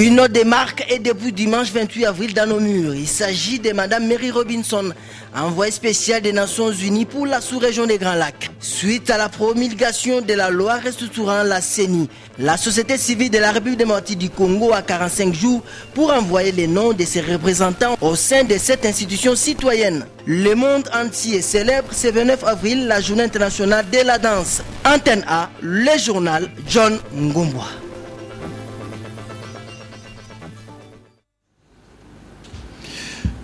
Une note de marque est depuis dimanche 28 avril dans nos murs. Il s'agit de Mme Mary Robinson, envoyée spéciale des Nations Unies pour la sous-région des Grands Lacs. Suite à la promulgation de la loi restructurant la CENI, la société civile de la République démocratique du Congo a 45 jours pour envoyer les noms de ses représentants au sein de cette institution citoyenne. Le monde entier célèbre ce 29 avril la journée internationale de la danse. Antenne A, le journal John Ngomboa.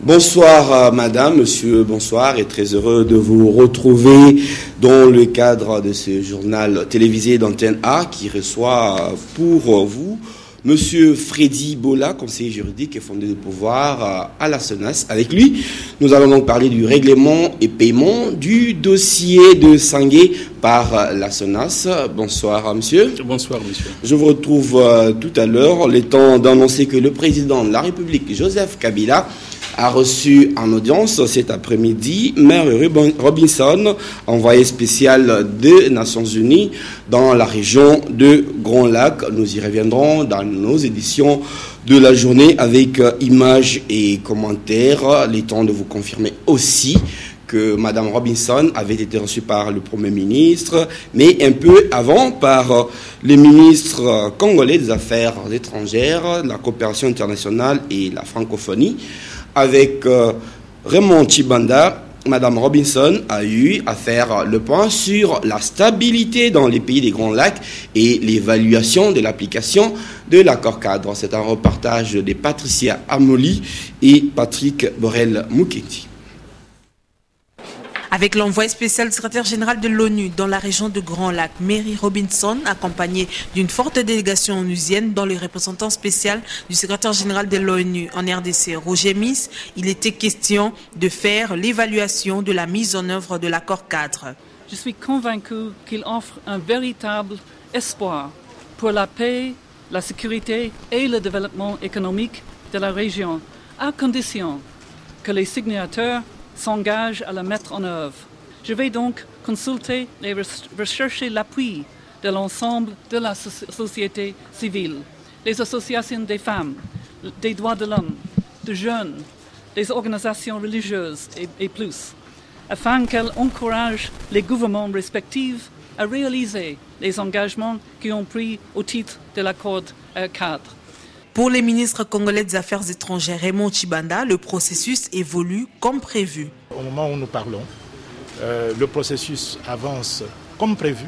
Bonsoir madame, monsieur, bonsoir et très heureux de vous retrouver dans le cadre de ce journal télévisé d'Antenne A qui reçoit pour vous monsieur Freddy Bola, conseiller juridique et fondé de pouvoir à la SONAS. Avec lui, nous allons donc parler du règlement et paiement du dossier de Sangué par la SONAS. Bonsoir monsieur. Bonsoir monsieur. Je vous retrouve tout à l'heure, le temps d'annoncer que le président de la République, Joseph Kabila, a reçu en audience cet après-midi Mary Robinson, envoyée spéciale des Nations Unies dans la région de Grand Lac. Nous y reviendrons dans nos éditions de la journée avec images et commentaires. Le temps de vous confirmer aussi que Mme Robinson avait été reçue par le Premier ministre, mais un peu avant par le ministre congolais des Affaires étrangères, de la coopération internationale et la francophonie. Avec Raymond Tshibanda, Mme Robinson a eu à faire le point sur la stabilité dans les pays des Grands Lacs et l'évaluation de l'application de l'accord cadre. C'est un reportage de Patricia Amoli et Patrick Borel-Moukendi. Avec l'envoyé spécial du secrétaire général de l'ONU dans la région de Grand Lac, Mary Robinson, accompagnée d'une forte délégation onusienne dont le représentant spécial du secrétaire général de l'ONU en RDC, Roger Miss, il était question de faire l'évaluation de la mise en œuvre de l'accord cadre. Je suis convaincu qu'il offre un véritable espoir pour la paix, la sécurité et le développement économique de la région, à condition que les signataires s'engage à la mettre en œuvre. Je vais donc consulter et rechercher l'appui de l'ensemble de la société civile, les associations des femmes, des droits de l'homme, des jeunes, des organisations religieuses et plus, afin qu'elles encouragent les gouvernements respectifs à réaliser les engagements qu'ils ont pris au titre de l'accord cadre. Pour les ministres congolais des Affaires étrangères Raymond Tshibanda, le processus évolue comme prévu. Au moment où nous parlons, le processus avance comme prévu.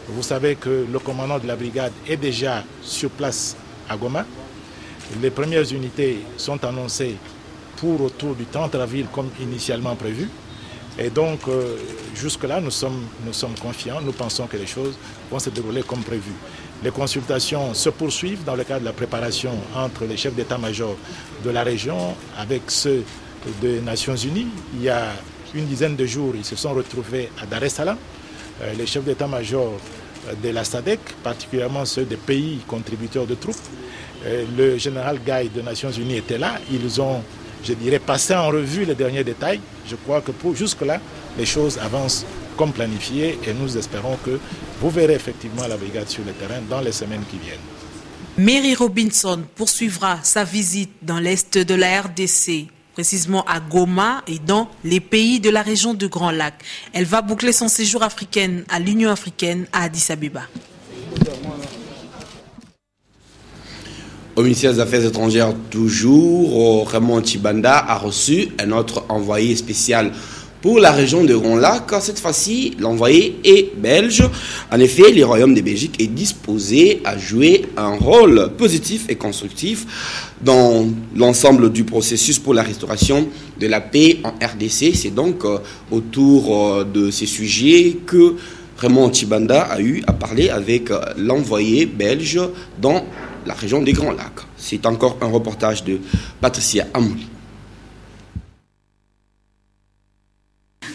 Vous savez que le commandant de la brigade est déjà sur place à Goma. Les premières unités sont annoncées pour autour du 30 avril comme initialement prévu. Et donc, jusque-là, nous sommes confiants. Nous pensons que les choses vont se dérouler comme prévu. Les consultations se poursuivent dans le cadre de la préparation entre les chefs d'état-major de la région avec ceux des Nations Unies. Il y a une dizaine de jours, ils se sont retrouvés à Dar es Salaam. Les chefs d'état-major de la SADC, particulièrement ceux des pays contributeurs de troupes. Le général Gaï des Nations Unies était là. Ils ont, je dirais, passé en revue les derniers détails. Je crois que pour jusque-là, les choses avancent comme planifié et nous espérons que vous verrez effectivement la brigade sur le terrain dans les semaines qui viennent. Mary Robinson poursuivra sa visite dans l'est de la RDC, précisément à Goma et dans les pays de la région de Grand Lac. Elle va boucler son séjour africain à l'Union africaine à Addis Abeba. Au ministère des Affaires étrangères, toujours, Raymond Tshibanda a reçu un autre envoyé spécial pour la région de Grand Lac. Cette fois-ci, l'envoyé est belge. En effet, le Royaume de Belgique est disposé à jouer un rôle positif et constructif dans l'ensemble du processus pour la restauration de la paix en RDC. C'est donc autour de ces sujets que Raymond Tshibanda a eu à parler avec l'envoyé belge dans la région des Grands Lacs. C'est encore un reportage de Patricia Amouli.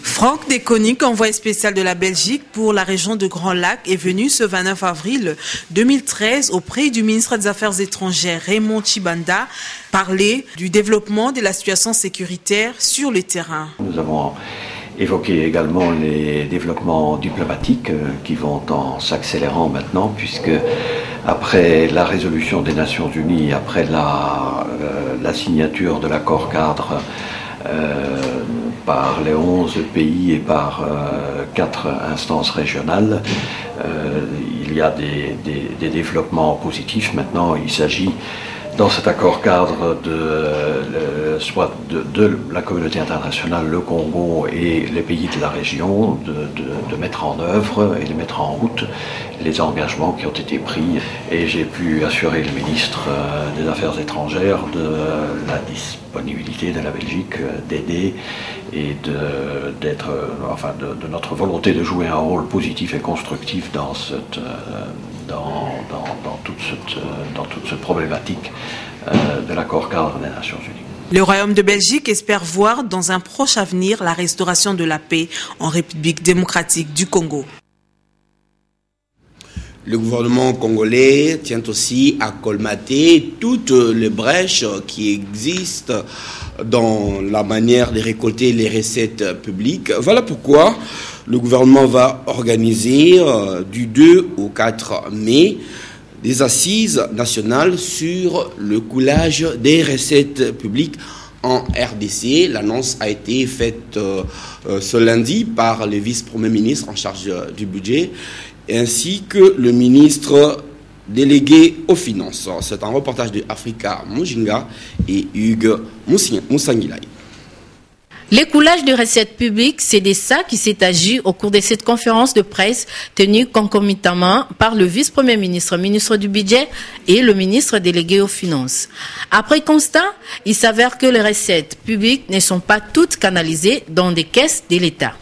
Franck Desconiques, envoyé spécial de la Belgique pour la région de Grand Lac, est venu ce 29 avril 2013 auprès du ministre des Affaires étrangères Raymond Tshibanda parler du développement de la situation sécuritaire sur le terrain. Nous avons évoquer également les développements diplomatiques qui vont en s'accélérant maintenant, puisque après la résolution des Nations Unies, après la signature de l'accord cadre par les 11 pays et par 4 instances régionales, il y a des développements positifs. Maintenant, il s'agit dans cet accord cadre soit de la communauté internationale, le Congo et les pays de la région, de mettre en œuvre et de mettre en route les engagements qui ont été pris. Et j'ai pu assurer le ministre des Affaires étrangères de la disponibilité de la Belgique d'aider et de notre volonté de jouer un rôle positif et constructif dans toute cette problématique de l'accord cadre des Nations Unies. Le Royaume de Belgique espère voir dans un proche avenir la restauration de la paix en République démocratique du Congo. Le gouvernement congolais tient aussi à colmater toutes les brèches qui existent dans la manière de récolter les recettes publiques. Voilà pourquoi le gouvernement va organiser du 2 au 4 mai des assises nationales sur le coulage des recettes publiques en RDC. L'annonce a été faite ce lundi par le vice-premier ministre en charge du budget, ainsi que le ministre délégué aux finances. C'est un reportage de Africa Mujinga et Hugues Moussangilay. L'écoulage de recettes publiques, c'est de ça qui s'est agi au cours de cette conférence de presse tenue concomitamment par le vice-premier ministre, ministre du budget et le ministre délégué aux finances. Après constat, il s'avère que les recettes publiques ne sont pas toutes canalisées dans des caisses de l'État.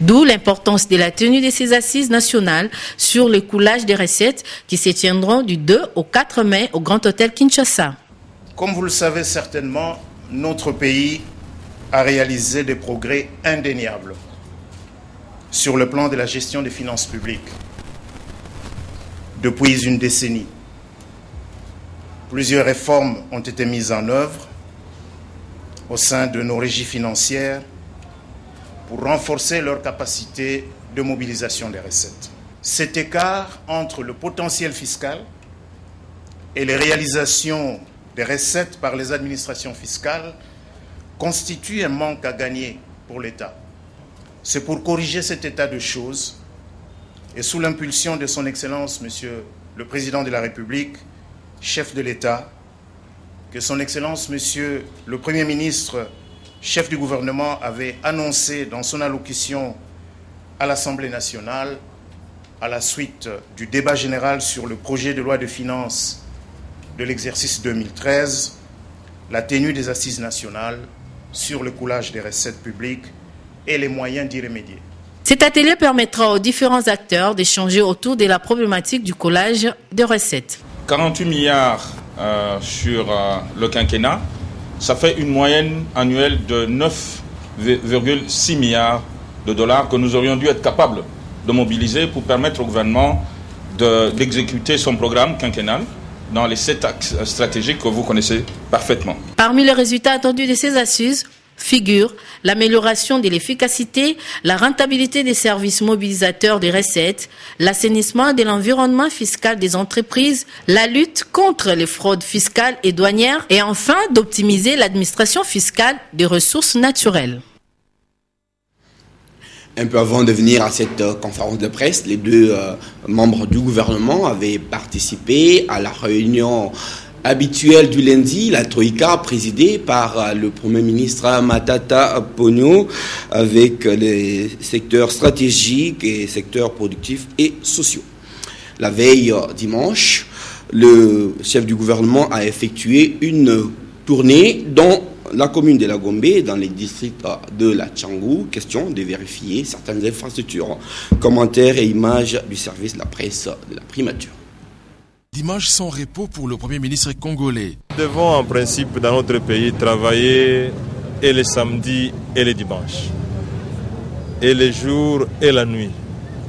D'où l'importance de la tenue de ces assises nationales sur l'écoulage des recettes qui se tiendront du 2 au 4 mai au Grand Hôtel Kinshasa. Comme vous le savez certainement, notre pays a réalisé des progrès indéniables sur le plan de la gestion des finances publiques. Depuis une décennie, plusieurs réformes ont été mises en œuvre au sein de nos régies financières pour renforcer leur capacité de mobilisation des recettes. Cet écart entre le potentiel fiscal et les réalisations des recettes par les administrations fiscales constitue un manque à gagner pour l'État. C'est pour corriger cet état de choses et sous l'impulsion de son Excellence, Monsieur le Président de la République, chef de l'État, que son Excellence, Monsieur le Premier ministre, chef du gouvernement, avait annoncé dans son allocution à l'Assemblée nationale, à la suite du débat général sur le projet de loi de finances de l'exercice 2013, la tenue des assises nationales sur le coulage des recettes publiques et les moyens d'y remédier. Cet atelier permettra aux différents acteurs d'échanger autour de la problématique du coulage des recettes. 48 milliards sur le quinquennat, ça fait une moyenne annuelle de 9,6 milliards de dollars que nous aurions dû être capables de mobiliser pour permettre au gouvernement d'exécuter son programme quinquennal dans les 7 axes stratégiques que vous connaissez parfaitement. Parmi les résultats attendus de ces assises figurent l'amélioration de l'efficacité, la rentabilité des services mobilisateurs des recettes, l'assainissement de l'environnement fiscal des entreprises, la lutte contre les fraudes fiscales et douanières et enfin d'optimiser l'administration fiscale des ressources naturelles. Un peu avant de venir à cette conférence de presse, les deux membres du gouvernement avaient participé à la réunion habituelle du lundi, la Troïka, présidée par le Premier ministre Matata Ponyo, avec les secteurs stratégiques et secteurs productifs et sociaux. La veille dimanche, le chef du gouvernement a effectué une tournée dans la commune de la Gombe, dans les districts de la Tchangou, question de vérifier certaines infrastructures. Commentaires et images du service de la presse de la primature. Dimanche sans repos pour le Premier ministre congolais. Nous devons en principe dans notre pays travailler et les samedis et les dimanches, et les jours et la nuit,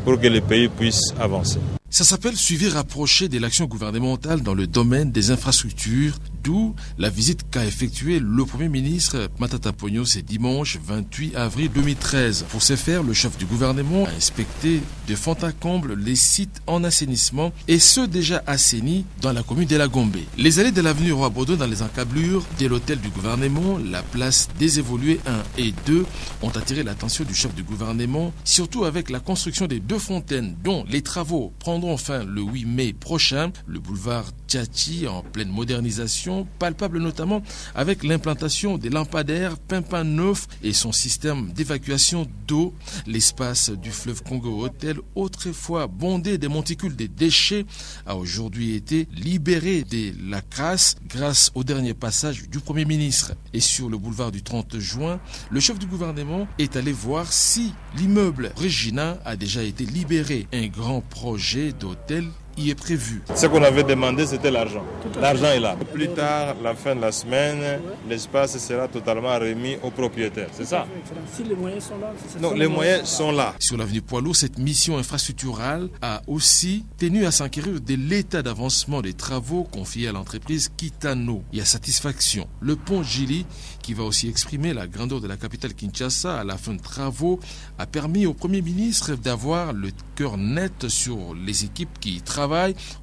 pour que le pays puisse avancer. Ça s'appelle suivi rapproché de l'action gouvernementale dans le domaine des infrastructures, d'où la visite qu'a effectuée le Premier ministre Matata Ponyo ce dimanche 28 avril 2013. Pour ce faire, le chef du gouvernement a inspecté de fond en comble les sites en assainissement et ceux déjà assainis dans la commune de la Gombe. Les allées de l'avenue Roi-Baudouin dans les encablures de l'hôtel du gouvernement, la place des évolués 1 et 2 ont attiré l'attention du chef du gouvernement, surtout avec la construction des 2 fontaines dont les travaux prendront fin le 8 mai prochain. Le boulevard Tchachi en pleine modernisation, palpable notamment avec l'implantation des lampadaires Pimpin neuf et son système d'évacuation d'eau. L'espace du fleuve Congo Hôtel, autrefois bondé des monticules de déchets, a aujourd'hui été libéré de la crasse grâce au dernier passage du Premier ministre. Et sur le boulevard du 30 juin, le chef du gouvernement est allé voir si l'immeuble Regina a déjà été libéré. Un grand projet d'hôtel y est prévu. Ce qu'on avait demandé, c'était l'argent. L'argent est là. Plus tard, la fin de la semaine, l'espace sera totalement remis aux propriétaires. C'est ça? Si les moyens sont là. Non, les moyens sont là. Sur l'avenue Poiloux, cette mission infrastructurale a aussi tenu à s'enquérir de l'état d'avancement des travaux confiés à l'entreprise Kitano. Il y a satisfaction. Le pont Gili, qui va aussi exprimer la grandeur de la capitale Kinshasa à la fin de travaux, a permis au Premier ministre d'avoir le cœur net sur les équipes qui travaillent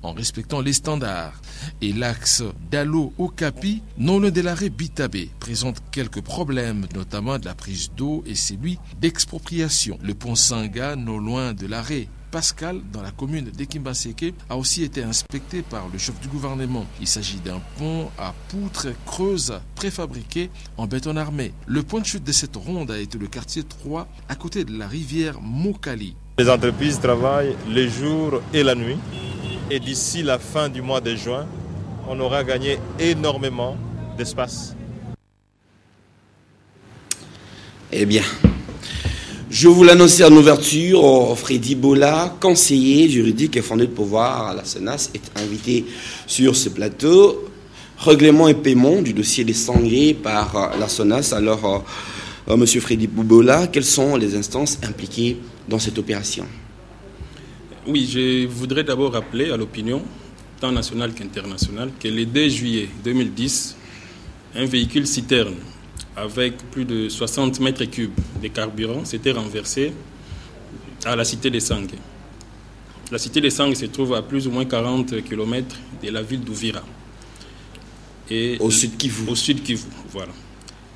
en respectant les standards. Et l'axe Dalo-Okapi, non loin de l'arrêt Bitabé, présente quelques problèmes, notamment de la prise d'eau et celui d'expropriation. Le pont Sanga, non loin de l'arrêt Pascal, dans la commune d'Ekimbaseke, a aussi été inspecté par le chef du gouvernement. Il s'agit d'un pont à poutres creuses préfabriquées en béton armé. Le point de chute de cette ronde a été le quartier 3, à côté de la rivière Mokali. Les entreprises travaillent les jours et la nuit. Et d'ici la fin du mois de juin, on aura gagné énormément d'espace. Eh bien, je vous l'annonçais en ouverture, Freddy Bola, conseiller juridique et fondé de pouvoir à la SONAS, est invité sur ce plateau. Règlement et paiement du dossier des sangliers par la SONAS. Alors, Monsieur Freddy Bola, quelles sont les instances impliquées dans cette opération? Oui, je voudrais d'abord rappeler à l'opinion, tant nationale qu'internationale, que le 2 juillet 2010, un véhicule citerne avec plus de 60 mètres cubes de carburant s'était renversé à la cité des Sangues. La cité des Sangues se trouve à plus ou moins 40 km de la ville d'Ouvira. Au sud Kivu. Au sud Kivu, voilà.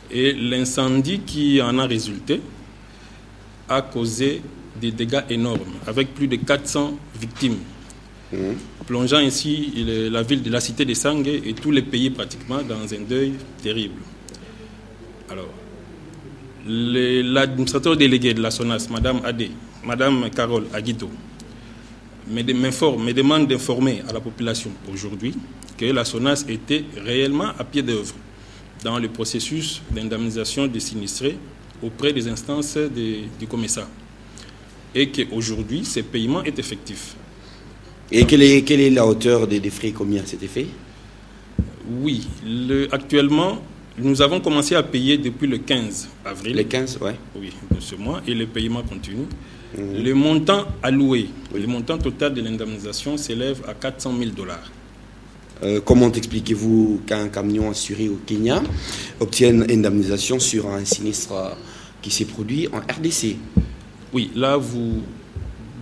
Et l'incendie qui en a résulté a causé des dégâts énormes, avec plus de 400 victimes, plongeant ainsi la ville de la cité des Sangues et tous les pays pratiquement dans un deuil terrible. Alors, l'administrateur délégué de la SONAS, Madame Adé, Madame Carole Aguito, me demande d'informer à la population aujourd'hui que la SONAS était réellement à pied d'œuvre dans le processus d'indemnisation des sinistrés auprès des instances du COMESA. Et qu'aujourd'hui, ce paiement est effectif. Et quelle est la hauteur des frais? Combien c'était fait? Oui, actuellement, nous avons commencé à payer depuis le 15 avril. Le 15, oui. Oui, de ce mois, et le paiement continue. Le montant alloué, le montant total de l'indemnisation s'élève à $400,000. Comment expliquez-vous qu'un camion assuré au Kenya obtienne indemnisation sur un sinistre qui s'est produit en RDC? Oui, là, vous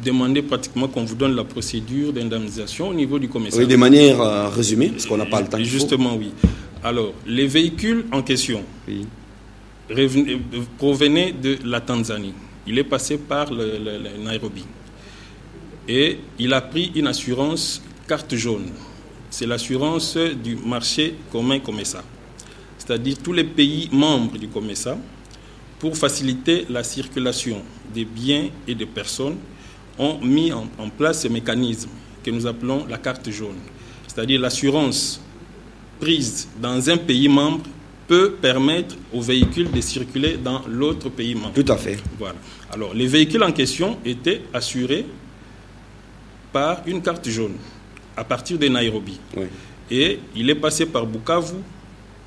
demandez pratiquement qu'on vous donne la procédure d'indemnisation au niveau du commissaire. Oui, de manière résumée, parce qu'on n'a pas le temps. Justement, oui. Alors, les véhicules en question provenaient de la Tanzanie. Il est passé par le Nairobi. Et il a pris une assurance carte jaune. C'est l'assurance du marché commun COMESA. C'est-à-dire tous les pays membres du COMESA, pour faciliter la circulation des biens et des personnes, ont mis en place ce mécanisme que nous appelons la carte jaune. C'est-à-dire l'assurance prise dans un pays membre peut permettre aux véhicules de circuler dans l'autre pays membre. Tout à fait. Voilà. Alors, les véhicules en question étaient assurés par une carte jaune à partir de Nairobi. Oui. Et il est passé par Bukavu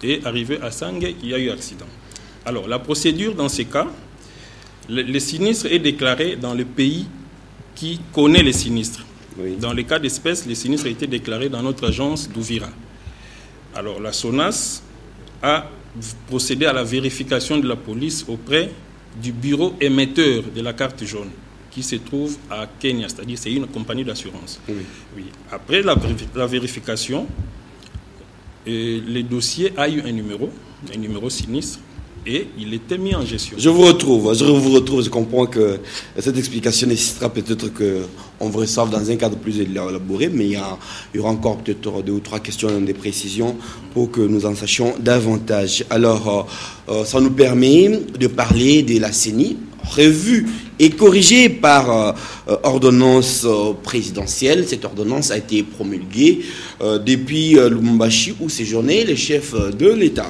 et arrivé à Sangue, il y a eu accident. Alors, la procédure dans ces cas, le sinistre est déclaré dans le pays qui connaît les sinistres. Oui. Dans les cas d'espèce, les sinistres ont été déclarés dans notre agence d'Ouvira. Alors la SONAS a procédé à la vérification de la police auprès du bureau émetteur de la carte jaune, qui se trouve à Kenya, c'est-à-dire c'est une compagnie d'assurance. Oui. Oui. Après la vérification, le dossier a eu un numéro sinistre, et il était mis en gestion. Je vous retrouve, je comprends que cette explication nécessitera peut-être qu'on vous reçoive dans un cadre plus élaboré, mais il y aura encore peut-être 2 ou 3 questions, des précisions pour que nous en sachions davantage. Alors, ça nous permet de parler de la CENI, revue et corrigée par ordonnance présidentielle. Cette ordonnance a été promulguée depuis Lubumbashi où séjournaient les chefs de l'État.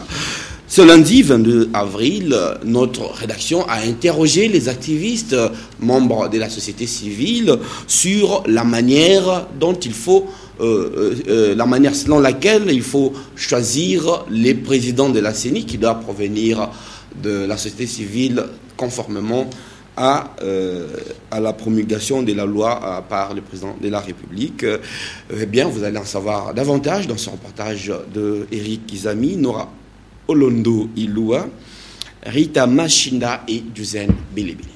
Ce lundi 22 avril, notre rédaction a interrogé les activistes membres de la société civile sur la manière dont il faut, la manière selon laquelle il faut choisir les présidents de la CENI qui doivent provenir de la société civile conformément à la promulgation de la loi par le président de la République. Eh bien, vous allez en savoir davantage dans ce reportage de Eric Kizami, Nora Olondo Ilua, Rita Machinda et Duzen Belebele.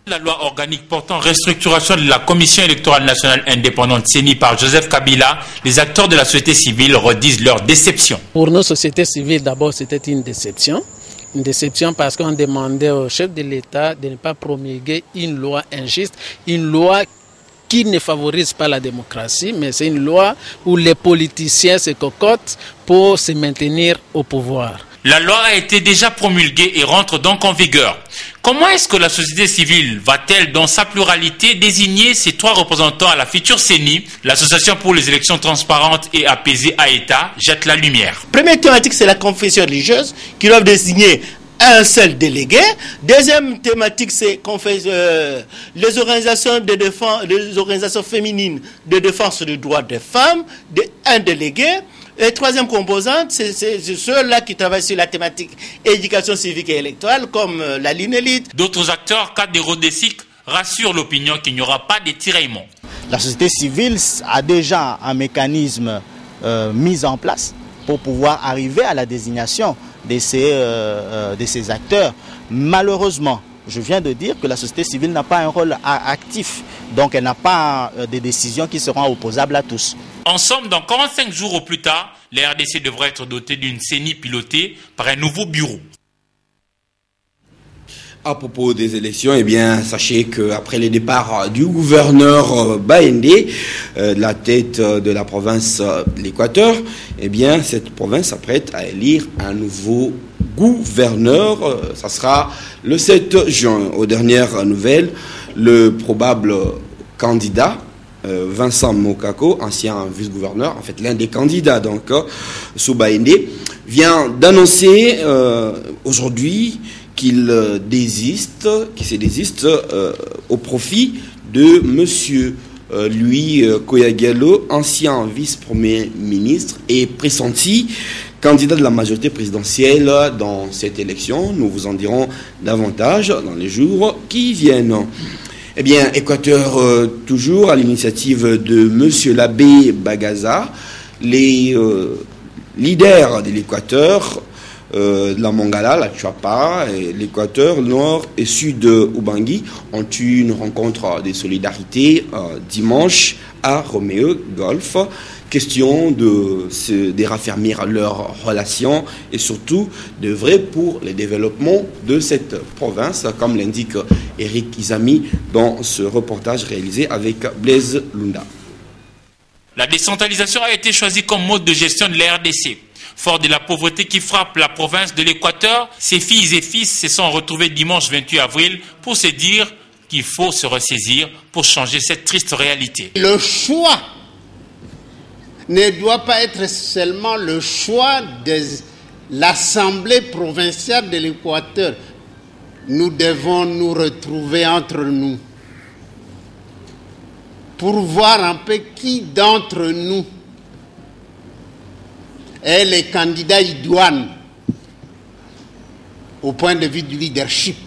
La loi organique portant restructuration de la Commission électorale nationale indépendante CENI par Joseph Kabila, les acteurs de la société civile redisent leur déception. Pour nos sociétés civiles, d'abord, c'était une déception. Une déception parce qu'on demandait au chef de l'État de ne pas promulguer une loi injuste, une loi qui ne favorise pas la démocratie, mais c'est une loi où les politiciens se cocotent pour se maintenir au pouvoir. La loi a été déjà promulguée et rentre donc en vigueur. Comment est-ce que la société civile va-t-elle, dans sa pluralité, désigner ses 3 représentants à la future CENI? L'Association pour les élections transparentes et apaisées AETA jette la lumière. Première thématique, c'est la confession religieuse qui doit désigner un seul délégué. Deuxième thématique, c'est les organisations de défense, les organisations féminines de défense des droits des femmes, un délégué. Et troisième composante, c'est ceux-là qui travaillent sur la thématique éducation civique et électorale, comme la LINELIT. D'autres acteurs, cadres des RODESIC, rassurent l'opinion qu'il n'y aura pas de tiraillements. La société civile a déjà un mécanisme mis en place pour pouvoir arriver à la désignation de ces acteurs. Malheureusement, je viens de dire que la société civile n'a pas un rôle actif, donc elle n'a pas de décisions qui seront opposables à tous. En somme, dans 45 jours au plus tard, la RDC devrait être dotée d'une CENI pilotée par un nouveau bureau. À propos des élections, eh bien, sachez qu'après le départ du gouverneur Baendé, la tête de la province de l'Équateur, eh bien, cette province s'apprête à élire un nouveau gouverneur. Ça sera le 7 juin. Aux dernières nouvelles, le probable candidat, Vincent Mokako, ancien vice-gouverneur, en fait l'un des candidats donc sous Baendé, vient d'annoncer aujourd'hui qu'il se désiste au profit de monsieur Louis Koyagalo, ancien vice-premier ministre et pressenti candidat de la majorité présidentielle dans cette élection. Nous vous en dirons davantage dans les jours qui viennent. Eh bien, Équateur, toujours à l'initiative de monsieur l'abbé Bagaza, les leaders de l'Équateur, la Mongala, la Chuapa, l'Équateur, Nord et Sud Ubangui ont eu une rencontre de solidarité dimanche à Romeo Golf. Question de raffermir leurs relations et surtout d'œuvrer pour le développement de cette province, comme l'indique Eric Kizami dans ce reportage réalisé avec Blaise Lunda. La décentralisation a été choisie comme mode de gestion de la RDC. Fort de la pauvreté qui frappe la province de l'Équateur, ses filles et fils se sont retrouvés dimanche 28 avril pour se dire qu'il faut se ressaisir pour changer cette triste réalité. Le choix ne doit pas être seulement le choix de l'Assemblée provinciale de l'Équateur. Nous devons nous retrouver entre nous pour voir un peu qui d'entre nous est le candidat idoine au point de vue du leadership,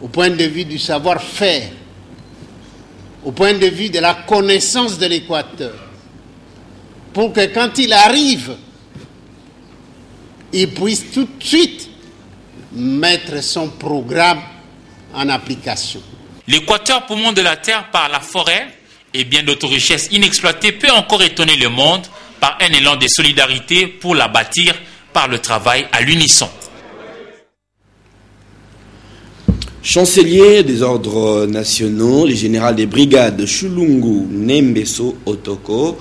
au point de vue du savoir-faire, au point de vue de la connaissance de l'Équateur, pour que quand il arrive, il puisse tout de suite mettre son programme en application. L'Équateur, poumon de la terre par la forêt et bien d'autres richesses inexploitées, peut encore étonner le monde par un élan de solidarité pour la bâtir par le travail à l'unisson. Chancelier des ordres nationaux, le général des brigades Chulungu Nembeso Otoko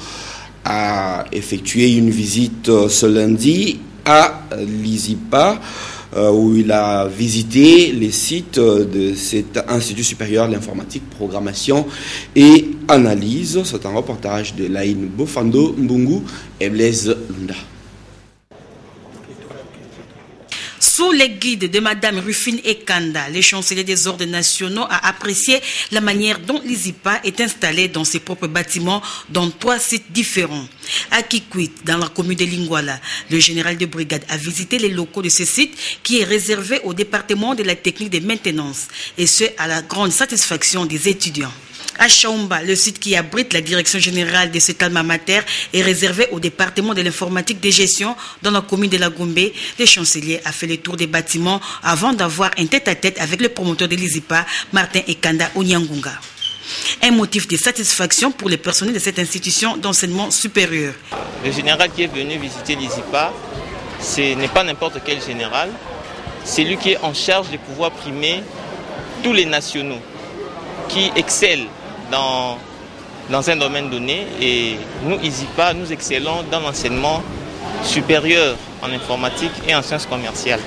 a effectué une visite ce lundi à l'ISIPA, où il a visité les sites de cet Institut supérieur de l'informatique, programmation et analyse. C'est un reportage de Laïn Bofando Mbungu et Blaise Lunda. Sous les guides de Mme Rufine Ekanda, le chancelier des ordres nationaux a apprécié la manière dont l'ISIPA est installée dans ses propres bâtiments dans 3 sites différents. À Kikwit, dans la commune de Lingwala, le général de brigade a visité les locaux de ce site qui est réservé au département de la technique de maintenance, et ce à la grande satisfaction des étudiants. À Chaumba, le site qui abrite la direction générale de cet alma mater est réservé au département de l'informatique de gestion dans la commune de la Gombe. Le chancelier a fait le tour des bâtiments avant d'avoir un tête-à-tête avec le promoteur de l'ISIPA, Martin Ekanda Onyangunga. Un motif de satisfaction pour les personnels de cette institution d'enseignement supérieur. Le général qui est venu visiter l'ISIPA, ce n'est pas n'importe quel général, c'est lui qui est en charge de pouvoir primer tous les nationaux qui excellent dans un domaine donné, et nous, ISIPA, nous excellons dans l'enseignement supérieur en informatique et en sciences commerciales.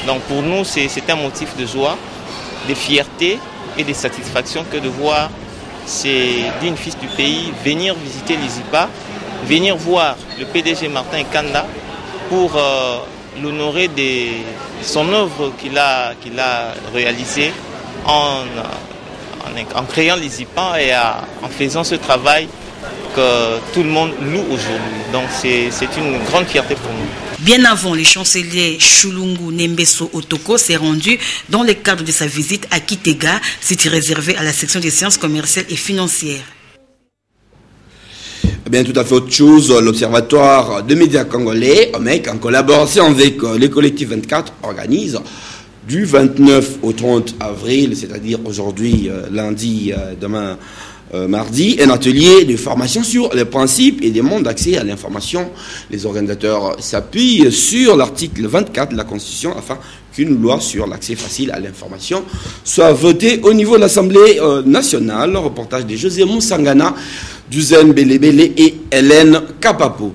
Donc pour nous, c'est un motif de joie, de fierté et de satisfaction que de voir ces dignes fils du pays venir visiter l'ISIPA, venir voir le PDG Martin Ekanda pour l'honorer de son œuvre qu'il a réalisée en créant l'ISIPA et en faisant ce travail que tout le monde loue aujourd'hui. Donc c'est une grande fierté pour nous. Bien avant, le chancelier Chulungu Nembeso Otoko s'est rendu dans le cadre de sa visite à Kitega, site réservé à la section des sciences commerciales et financières. Bien, tout à fait autre chose, l'Observatoire des médias congolais, en collaboration avec les collectifs 24, organise du 29 au 30 avril, c'est-à-dire aujourd'hui, lundi, demain, mardi, un atelier de formation sur les principes et des modes d'accès à l'information. Les organisateurs s'appuient sur l'article 24 de la Constitution afin qu'une loi sur l'accès facile à l'information soit votée au niveau de l'Assemblée nationale. Reportage de José Moussangana, Duzen Belebele et Hélène Kapapo.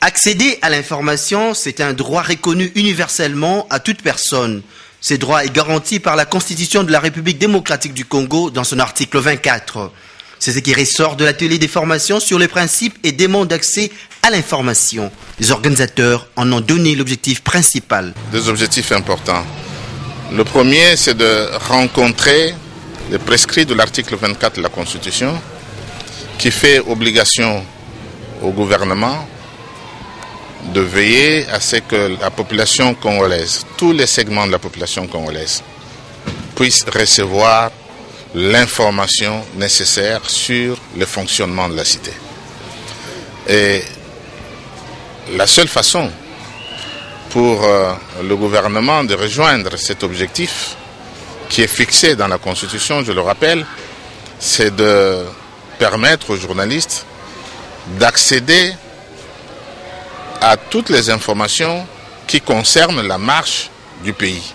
Accéder à l'information, c'est un droit reconnu universellement à toute personne. Ce droit est garanti par la Constitution de la République démocratique du Congo dans son article 24. C'est ce qui ressort de l'atelier des formations sur les principes et des modes d'accès à l'information. Les organisateurs en ont donné l'objectif principal. Des objectifs importants. Le premier, c'est de rencontrer les prescrits de l'article 24 de la Constitution qui fait obligation au gouvernement de veiller à ce que la population congolaise, tous les segments de la population congolaise, puissent recevoir l'information nécessaire sur le fonctionnement de la cité. Et la seule façon pour le gouvernement de rejoindre cet objectif qui est fixé dans la Constitution, je le rappelle, c'est de permettre aux journalistes d'accéder à toutes les informations qui concernent la marche du pays.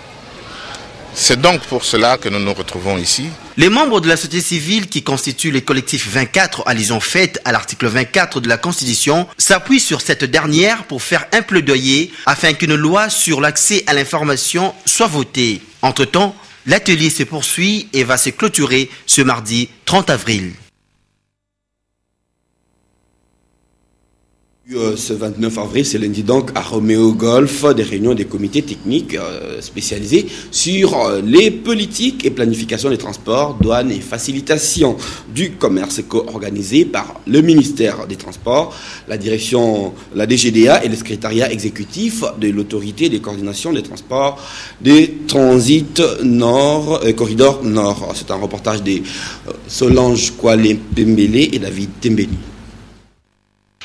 C'est donc pour cela que nous nous retrouvons ici. Les membres de la société civile qui constituent les collectifs 24 allusion faite à l'article 24 de la Constitution s'appuient sur cette dernière pour faire un plaidoyer afin qu'une loi sur l'accès à l'information soit votée. Entre-temps, l'atelier se poursuit et va se clôturer ce mardi 30 avril. Ce 29 avril, c'est lundi donc à Roméo Golf, des réunions des comités techniques spécialisés sur les politiques et planification des transports, douanes et facilitation du commerce co-organisé par le ministère des Transports, la direction, la DGDA et le secrétariat exécutif de l'autorité des coordinations des transports des transits nord, corridor nord. C'est un reportage de Solange Kwale-Pembele et David Tembeni.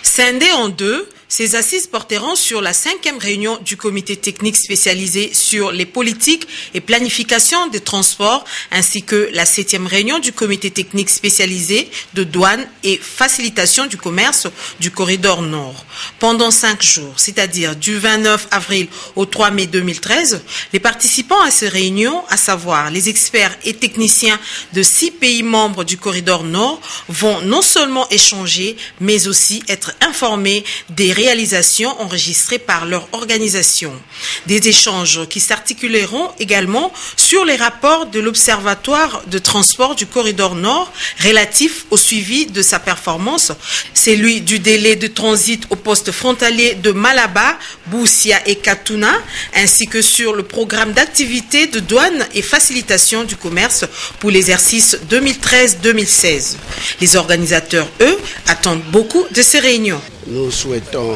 Scindé en deux, ces assises porteront sur la 5e réunion du comité technique spécialisé sur les politiques et planification des transports, ainsi que la 7e réunion du comité technique spécialisé de douane et facilitation du commerce du corridor nord. Pendant 5 jours, c'est-à-dire du 29 avril au 3 mai 2013, les participants à ces réunions, à savoir les experts et techniciens de 6 pays membres du corridor nord, vont non seulement échanger, mais aussi être informés des réalisations enregistrées par leur organisation. Des échanges qui s'articuleront également sur les rapports de l'Observatoire de transport du corridor nord relatif au suivi de sa performance, celui du délai de transit au poste frontalier de Malaba, Boussia et Katuna, ainsi que sur le programme d'activité de douane et facilitation du commerce pour l'exercice 2013-2016. Les organisateurs, eux, attendent beaucoup de ces réunions. Nous souhaitons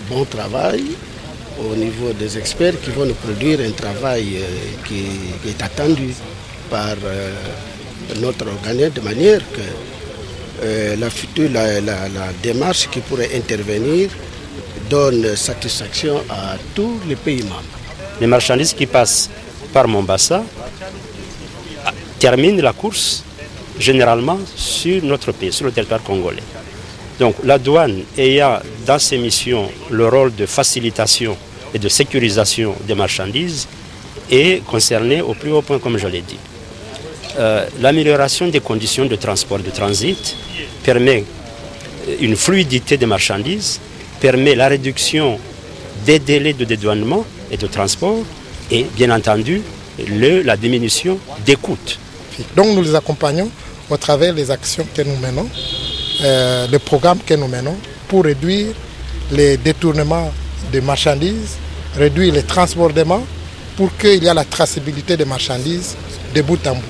bon travail au niveau des experts qui vont nous produire un travail qui est attendu par notre organisme de manière que la démarche qui pourrait intervenir donne satisfaction à tous les pays membres. Les marchandises qui passent par Mombasa terminent la course généralement sur notre pays, sur le territoire congolais. Donc la douane ayant dans ses missions le rôle de facilitation et de sécurisation des marchandises est concernée au plus haut point, comme je l'ai dit. L'amélioration des conditions de transport, de transit, permet une fluidité des marchandises, permet la réduction des délais de dédouanement et de transport et bien entendu la diminution des coûts. Donc nous les accompagnons au travers des actions que nous menons, les programmes que nous menons pour réduire les détournements de marchandises, réduire les transbordements pour qu'il y ait la traçabilité des marchandises de bout en bout.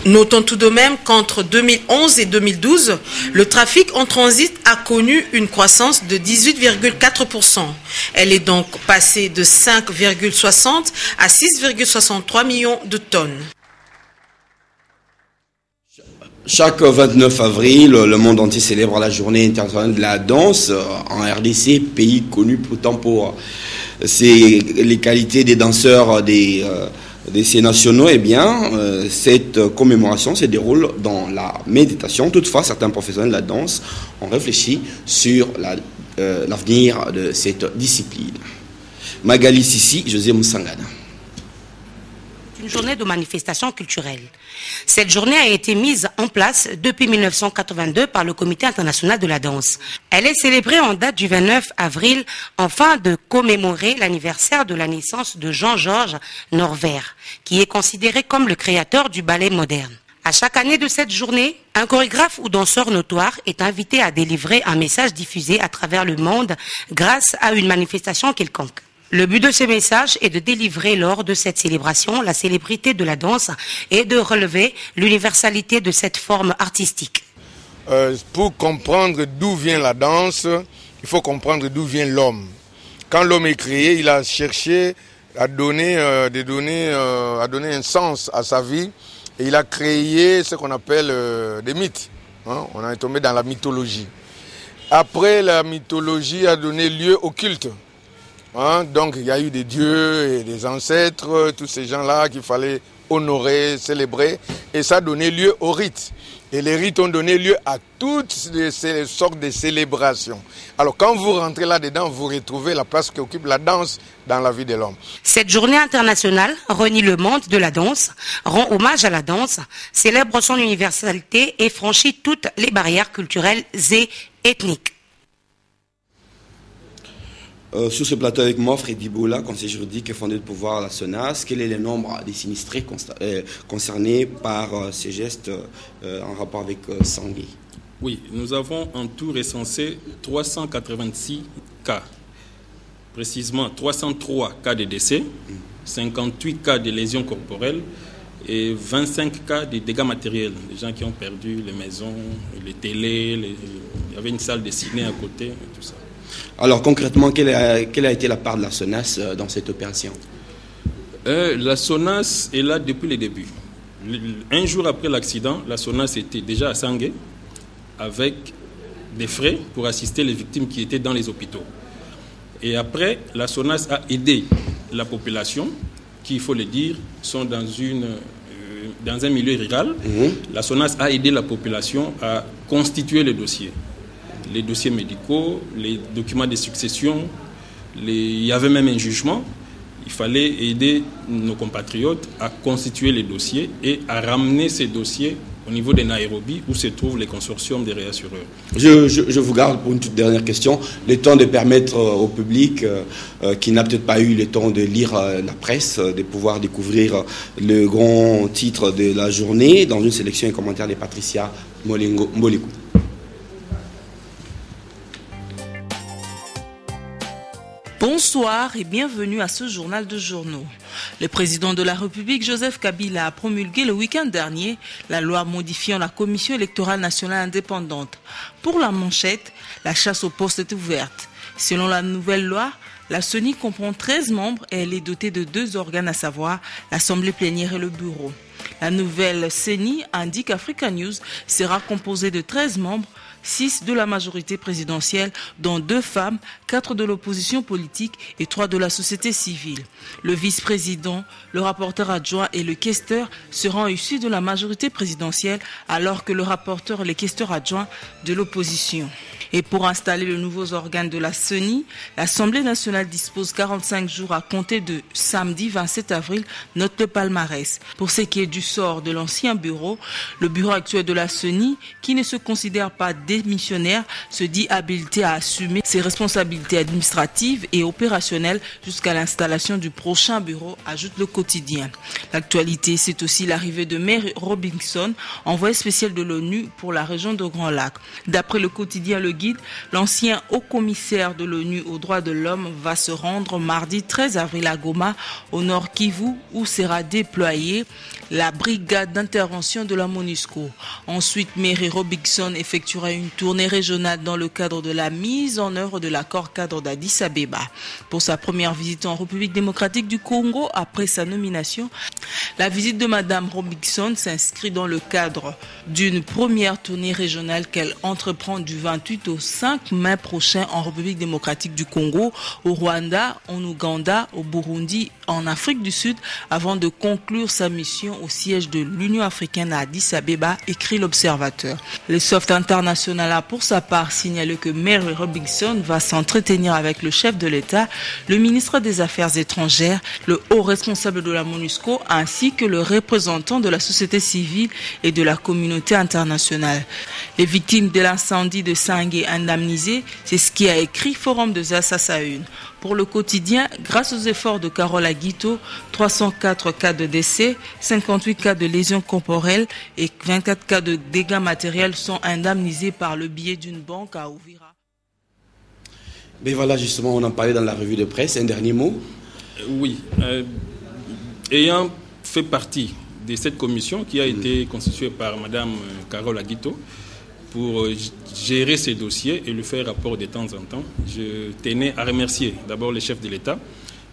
Notons tout de même qu'entre 2011 et 2012, le trafic en transit a connu une croissance de 18,4%. Elle est donc passée de 5,60 à 6,63 millions de tonnes. Chaque 29 avril, le monde entier célèbre la journée internationale de la danse en RDC, pays connu pourtant pour les qualités des danseurs des nationaux. Eh bien, cette commémoration se déroule dans la méditation. Toutefois, certains professionnels de la danse ont réfléchi sur l'avenir de cette discipline. Magali Sissi, José Moussangana. Une journée de manifestation culturelle. Cette journée a été mise en place depuis 1982 par le Comité international de la danse. Elle est célébrée en date du 29 avril afin de commémorer l'anniversaire de la naissance de Jean-Georges Norvert, qui est considéré comme le créateur du ballet moderne. À chaque année de cette journée, un chorégraphe ou danseur notoire est invité à délivrer un message diffusé à travers le monde grâce à une manifestation quelconque. Le but de ce message est de délivrer lors de cette célébration la célébrité de la danse et de relever l'universalité de cette forme artistique. Pour comprendre d'où vient la danse, il faut comprendre d'où vient l'homme. Quand l'homme est créé, il a cherché à donner un sens à sa vie et il a créé ce qu'on appelle des mythes. On est tombé dans la mythologie. Après, la mythologie a donné lieu au culte. Donc il y a eu des dieux et des ancêtres, tous ces gens-là qu'il fallait honorer, célébrer, et ça a donné lieu aux rites. Et les rites ont donné lieu à toutes ces sortes de célébrations. Alors quand vous rentrez là-dedans, vous retrouvez la place qu'occupe la danse dans la vie de l'homme. Cette journée internationale renie le monde de la danse, rend hommage à la danse, célèbre son universalité et franchit toutes les barrières culturelles et ethniques. Sur ce plateau avec moi, Freddy Boula, conseiller juridique et fondé de pouvoir à la SONAS. Quel est le nombre des sinistrés concernés par ces gestes en rapport avec Sangui? Oui, nous avons en tout recensé 386 cas, précisément 303 cas de décès, 58 cas de lésions corporelles et 25 cas de dégâts matériels. Des gens qui ont perdu les maisons, les télés, il y avait une salle de ciné à côté, et tout ça. Alors concrètement, quelle a été la part de la SONAS dans cette opération? La SONAS est là depuis le début. Un jour après l'accident, la SONAS était déjà à Sangué avec des frais pour assister les victimes qui étaient dans les hôpitaux. Et après, la SONAS a aidé la population, qui, il faut le dire, sont dans un milieu rural. La SONAS a aidé la population à constituer les dossiers médicaux, les documents de succession. Il y avait même un jugement. Il fallait aider nos compatriotes à constituer les dossiers et à ramener ces dossiers au niveau de Nairobi, où se trouvent les consortiums des réassureurs. Je vous garde pour une toute dernière question. Le temps de permettre au public qui n'a peut-être pas eu le temps de lire la presse, de pouvoir découvrir le grand titre de la journée dans une sélection et commentaire de Patricia Mbolekou. Bonsoir et bienvenue à ce journal de journaux. Le président de la République, Joseph Kabila, a promulgué le week-end dernier la loi modifiant la Commission électorale nationale indépendante. Pour la manchette, la chasse aux postes est ouverte. Selon la nouvelle loi, la CENI comprend 13 membres et elle est dotée de 2 organes, à savoir l'Assemblée plénière et le bureau. La nouvelle CENI, indique Africa News, sera composée de 13 membres, 6 de la majorité présidentielle, dont 2 femmes, 4 de l'opposition politique et 3 de la société civile. Le vice-président, le rapporteur adjoint et le questeur seront issus de la majorité présidentielle, alors que le rapporteur et les questeurs adjoints de l'opposition. Et pour installer les nouveaux organes de la CENI, l'Assemblée nationale dispose 45 jours à compter de samedi 27 avril, note le palmarès. Pour ce qui est du sort de l'ancien bureau, le bureau actuel de la CENI, qui ne se considère pas démissionnaire, se dit habilité à assumer ses responsabilités administratives et opérationnelles jusqu'à l'installation du prochain bureau, ajoute le quotidien. L'actualité, c'est aussi l'arrivée de Mary Robinson, envoyée spéciale de l'ONU pour la région de Grand Lac. D'après le quotidien Le Guide, l'ancien haut-commissaire de l'ONU aux droits de l'homme va se rendre mardi 13 avril à Goma, au nord Kivu, où sera déployée la brigade d'intervention de la MONUSCO. Ensuite, Mary Robinson effectuera une tournée régionale dans le cadre de la mise en œuvre de l'accord cadre d'Addis Abeba. Pour sa première visite en République démocratique du Congo après sa nomination, la visite de Madame Robinson s'inscrit dans le cadre d'une première tournée régionale qu'elle entreprend du 28 au 5 mai prochain en République démocratique du Congo, au Rwanda, en Ouganda, au Burundi, en Afrique du Sud, avant de conclure sa mission au siège de l'Union africaine à Addis Abeba, écrit l'Observateur. Le Soft International a pour sa part signalé que Mary Robinson va s'entretenir avec le chef de l'État, le ministre des Affaires étrangères, le haut responsable de la MONUSCO, ainsi que le représentant de la société civile et de la communauté internationale. Les victimes de l'incendie de Sangué indemnisées, c'est ce qui a écrit Forum de Zassa à une. Pour le quotidien, grâce aux efforts de Carole Aguito, 304 cas de décès, 58 cas de lésions corporelles et 24 cas de dégâts matériels sont indemnisés par le biais d'une banque à Ouvira. Mais voilà, justement, on en parlait dans la revue de presse. Un dernier mot? Oui. Ayant fait partie de cette commission qui a été constituée par Mme Carole Aguito, pour gérer ces dossiers et le faire rapport de temps en temps, je tenais à remercier d'abord le chef de l'État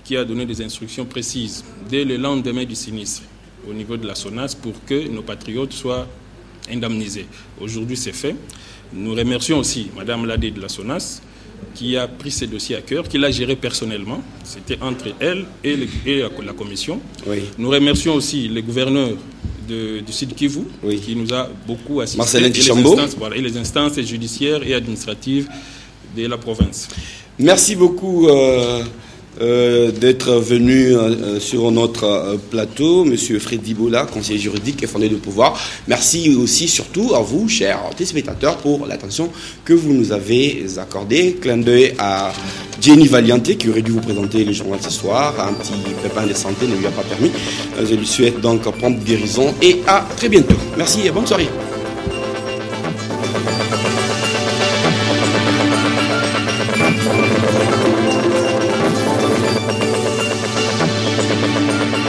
qui a donné des instructions précises dès le lendemain du sinistre au niveau de la SONAS pour que nos patriotes soient indemnisés. Aujourd'hui, c'est fait. Nous remercions aussi Mme Ladé de la SONAS qui a pris ces dossiers à cœur, qui l'a géré personnellement. C'était entre elle et la commission. Oui. Nous remercions aussi les gouverneurs du Sud Kivu, qui nous a beaucoup assisté, et les instances judiciaires et administratives de la province. Merci beaucoup d'être venu sur notre plateau, Monsieur Freddy Boula, conseiller juridique et fondé de pouvoir. Merci aussi surtout à vous, chers téléspectateurs, pour l'attention que vous nous avez accordée. Clin d'œil à Jenny Valiante qui aurait dû vous présenter le journal ce soir. Un petit pépin de santé ne lui a pas permis. Je lui souhaite donc prompte guérison et à très bientôt. Merci et bonne soirée.